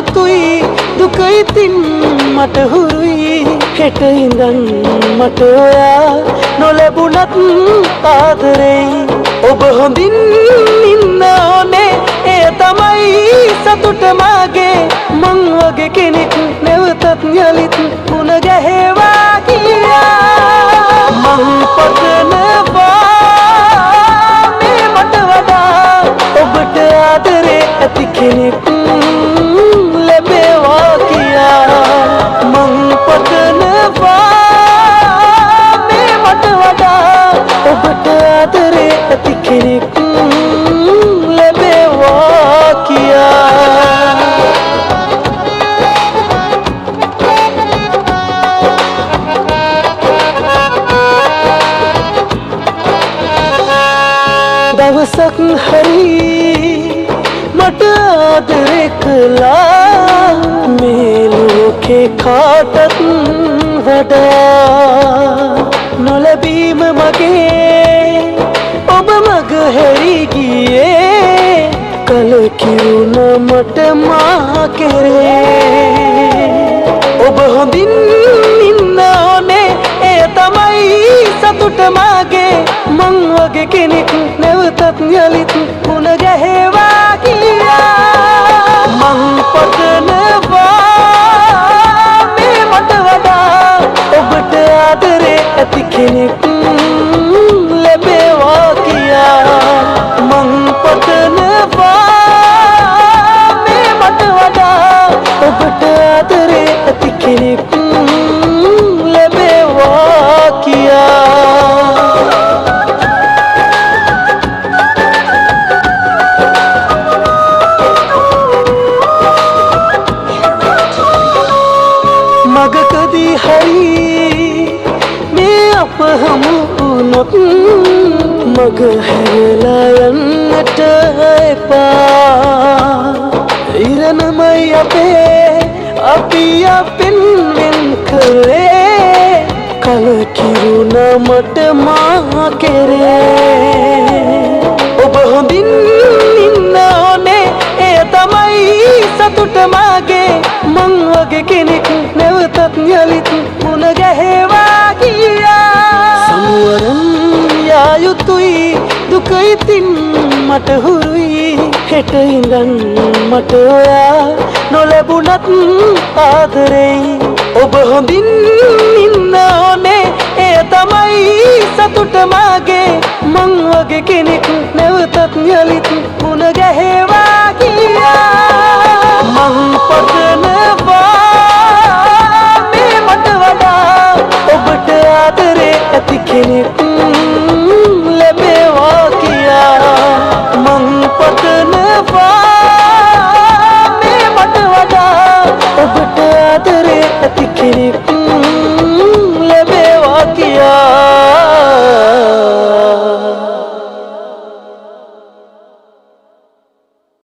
යුතුයි දුක ඉතින් මට හුරුයි හෙට ඉඳන් මට ඔයා නොලැබුණත් ආදරෙයි ඔබ හොඳින් ඉන්න ඕනේ ඒ තමයි සතුට මාගේ මං වගේ කෙනෙක් නැවතත් යලිත් මුණ ගැහෙවා කියා මං පතනවා මේ මට වඩා ඔබට ආදරේ ඇති කෙනෙක් ලැබේවා කියා මං පතනවා මේ මට වඩා ඔබට ආදරේ ඇති කෙනෙක් ලැබේවා කියා දවසක් හරි මට ආදරේ කළා මේ ලෝකේ කාටත් වඩා නොලැබීම මගේ ඔබ මග හැරි ගියේ කලකිරුණ මට මා කෙරේ ඔබ හොඳින් ඉන්න ඕනේ ඒ තමයි සතුට මාගේ මං වගේ කෙනෙක් නැවතත් යලිත් මුණ ගැහෙවා කියා මං පතනවා මේ මට වඩා ඔබට ආදරේ ඇති කෙනෙක් ලැබේවා කියා මං පතනවා මේ මට වඩා ඔබට ආදරේ ඇති කෙනෙක් ලැබේවා කියා මගකදී හරි මේ අප හමු වුණොත් මග හැරලා යන්නට එපා ඉරණමයි අපේ අපි අපෙන් වෙන් කළේ කලකිරුණ මට මා කෙරේ ඔබ හොඳින් ඉන්න ඕනේ ඒ තමයි සතුට මාගේ මං වගේ කෙනෙක් නැවතත් යලිත් මුණ ගැහෙවා කියා සමුවරන් යා යුතුයි දුක ඉතින් මට හුරුයි හෙට ඉඳන් මට ඔයා නොලැබුණත් ආදරෙයි ඔබ හොඳින් ඉන්න ඕනේ ඒ තමයි සතුට මාගේ මං වගේ කෙනෙක් නැවතත් යලිත් මුණ ගැහෙවා කියා මං පතනවා මේ මට වඩා ඔබට ආදරේ ඇති කෙනෙක් ලැබේවා කියා මං පතනවා මේ මට වඩා ඔබට ආදරේ ඇති